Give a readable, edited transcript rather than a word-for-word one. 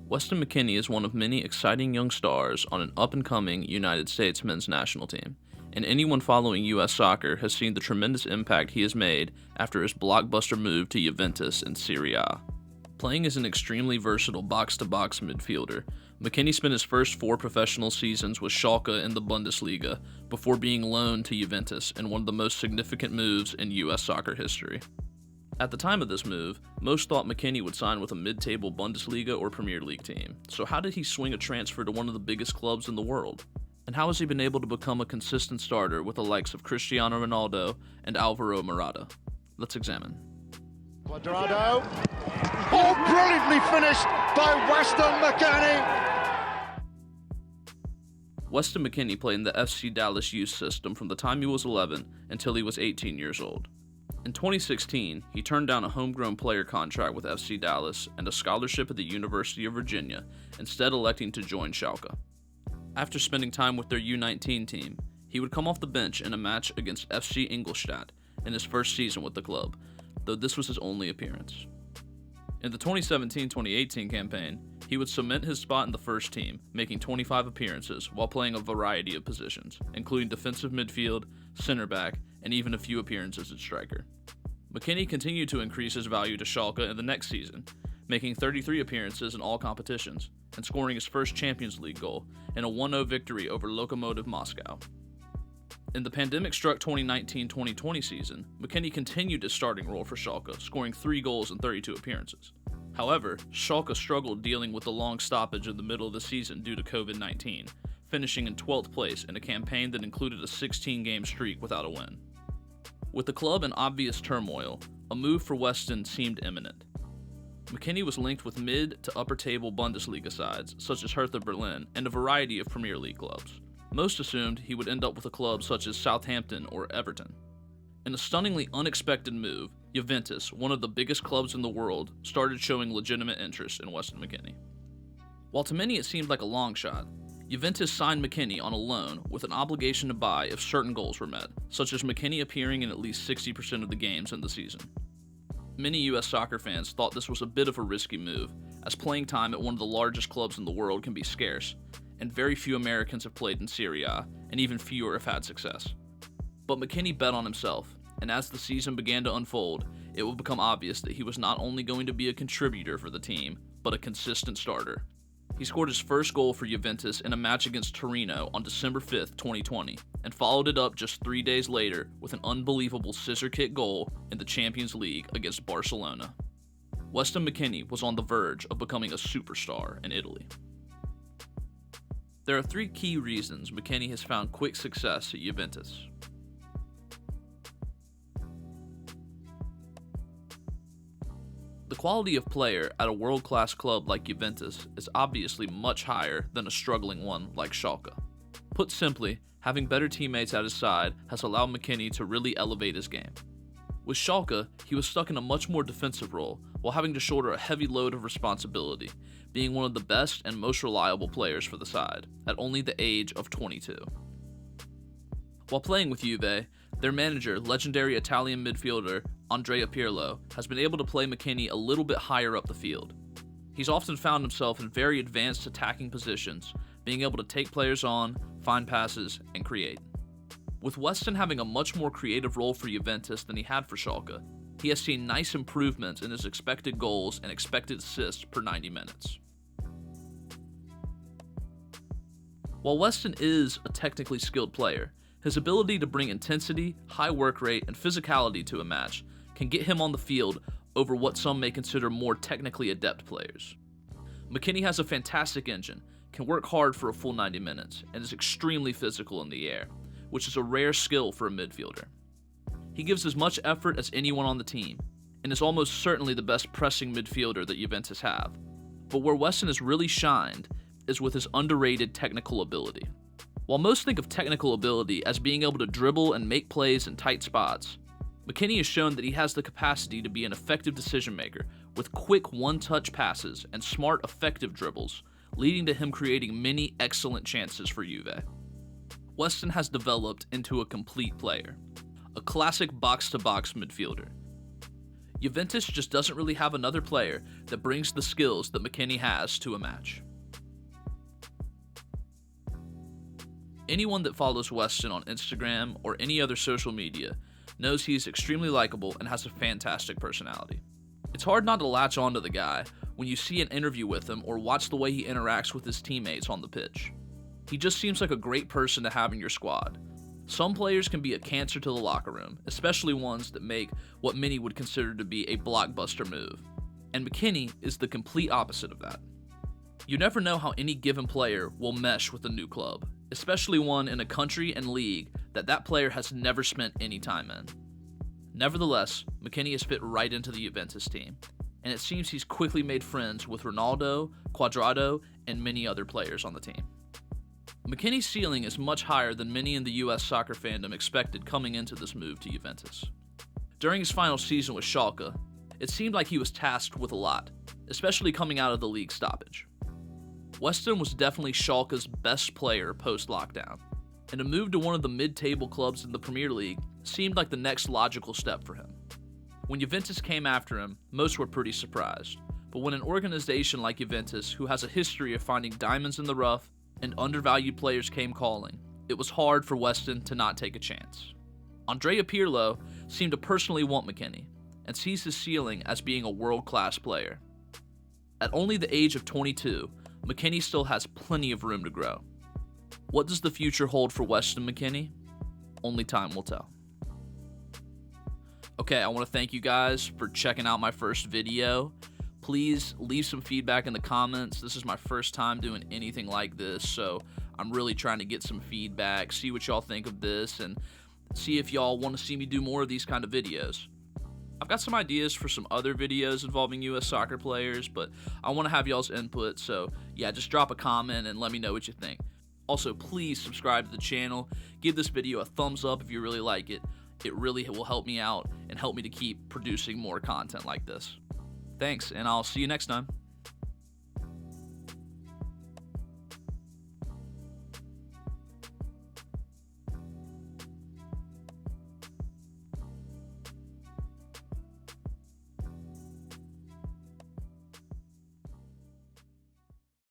Weston McKennie is one of many exciting young stars on an up-and-coming United States men's national team, and anyone following U.S. soccer has seen the tremendous impact he has made after his blockbuster move to Juventus in Serie A. Playing as an extremely versatile box-to-box midfielder, McKennie spent his first 4 professional seasons with Schalke in the Bundesliga before being loaned to Juventus in one of the most significant moves in U.S. soccer history. At the time of this move, most thought McKennie would sign with a mid-table Bundesliga or Premier League team. So how did he swing a transfer to one of the biggest clubs in the world? And how has he been able to become a consistent starter with the likes of Cristiano Ronaldo and Alvaro Morata? Let's examine. Cuadrado. Oh, brilliantly finished by Weston McKennie. Weston McKennie played in the FC Dallas youth system from the time he was 11 until he was 18 years old. In 2016, he turned down a homegrown player contract with FC Dallas and a scholarship at the University of Virginia, instead electing to join Schalke. After spending time with their U19 team, he would come off the bench in a match against FC Ingolstadt in his first season with the club, though this was his only appearance. In the 2017-2018 campaign, he would cement his spot in the first team, making 25 appearances while playing a variety of positions, including defensive midfield, center back, and even a few appearances at striker. McKennie continued to increase his value to Schalke in the next season, making 33 appearances in all competitions, and scoring his first Champions League goal in a 1-0 victory over Lokomotiv Moscow. In the pandemic-struck 2019-2020 season, McKennie continued his starting role for Schalke, scoring 3 goals in 32 appearances. However, Schalke struggled dealing with the long stoppage in the middle of the season due to COVID-19, finishing in 12th place in a campaign that included a 16-game streak without a win. With the club in obvious turmoil, a move for Weston seemed imminent. McKennie was linked with mid to upper-table Bundesliga sides, such as Hertha Berlin, and a variety of Premier League clubs. Most assumed he would end up with a club such as Southampton or Everton. In a stunningly unexpected move, Juventus, one of the biggest clubs in the world, started showing legitimate interest in Weston McKennie. While to many it seemed like a long shot, Juventus signed McKennie on a loan with an obligation to buy if certain goals were met, such as McKennie appearing in at least 60% of the games in the season. Many US soccer fans thought this was a bit of a risky move, as playing time at one of the largest clubs in the world can be scarce, and very few Americans have played in Serie A, and even fewer have had success. But McKennie bet on himself, and as the season began to unfold, it would become obvious that he was not only going to be a contributor for the team, but a consistent starter. He scored his first goal for Juventus in a match against Torino on December 5th, 2020, and followed it up just 3 days later with an unbelievable scissor kick goal in the Champions League against Barcelona. Weston McKennie was on the verge of becoming a superstar in Italy. There are 3 key reasons McKennie has found quick success at Juventus. The quality of player at a world-class club like Juventus is obviously much higher than a struggling one like Schalke. Put simply, having better teammates at his side has allowed McKennie to really elevate his game. With Schalke, he was stuck in a much more defensive role while having to shoulder a heavy load of responsibility, being one of the best and most reliable players for the side, at only the age of 22. While playing with Juve, their manager, legendary Italian midfielder Andrea Pirlo, has been able to play McKennie a little bit higher up the field. He's often found himself in very advanced attacking positions, being able to take players on, find passes, and create. With Weston having a much more creative role for Juventus than he had for Schalke, he has seen nice improvements in his expected goals and expected assists per 90 minutes. While Weston is a technically skilled player, his ability to bring intensity, high work rate, and physicality to a match can get him on the field over what some may consider more technically adept players. McKennie has a fantastic engine, can work hard for a full 90 minutes, and is extremely physical in the air, which is a rare skill for a midfielder. He gives as much effort as anyone on the team, and is almost certainly the best pressing midfielder that Juventus have. But where Weston has really shined is with his underrated technical ability. While most think of technical ability as being able to dribble and make plays in tight spots, McKennie has shown that he has the capacity to be an effective decision maker with quick one-touch passes and smart, effective dribbles, leading to him creating many excellent chances for Juve. Weston has developed into a complete player, a classic box-to-box midfielder. Juventus just doesn't really have another player that brings the skills that McKennie has to a match. Anyone that follows Weston on Instagram or any other social media knows he's extremely likable and has a fantastic personality. It's hard not to latch onto the guy when you see an interview with him or watch the way he interacts with his teammates on the pitch. He just seems like a great person to have in your squad. Some players can be a cancer to the locker room, especially ones that make what many would consider to be a blockbuster move. And McKennie is the complete opposite of that. You never know how any given player will mesh with a new club, especially one in a country and league that player has never spent any time in. Nevertheless, McKennie has fit right into the Juventus team, and it seems he's quickly made friends with Ronaldo, Cuadrado, and many other players on the team. McKennie's ceiling is much higher than many in the US soccer fandom expected coming into this move to Juventus. During his final season with Schalke, it seemed like he was tasked with a lot, especially coming out of the league stoppage. Weston was definitely Schalke's best player post-lockdown, and a move to one of the mid-table clubs in the Premier League seemed like the next logical step for him. When Juventus came after him, most were pretty surprised, but when an organization like Juventus, who has a history of finding diamonds in the rough and undervalued players came calling, it was hard for Weston to not take a chance. Andrea Pirlo seemed to personally want McKennie, and sees his ceiling as being a world-class player. At only the age of 22, McKennie still has plenty of room to grow. What does the future hold for Weston McKennie? Only time will tell. Okay, I want to thank you guys for checking out my first video. Please leave some feedback in the comments. This is my first time doing anything like this, so I'm really trying to get some feedback, see what y'all think of this, and see if y'all want to see me do more of these kind of videos. I've got some ideas for some other videos involving US soccer players, but I want to have y'all's input, so yeah, just drop a comment and let me know what you think. Also, please subscribe to the channel, give this video a thumbs up if you really like it. It really will help me out and help me to keep producing more content like this. Thanks, and I'll see you next time.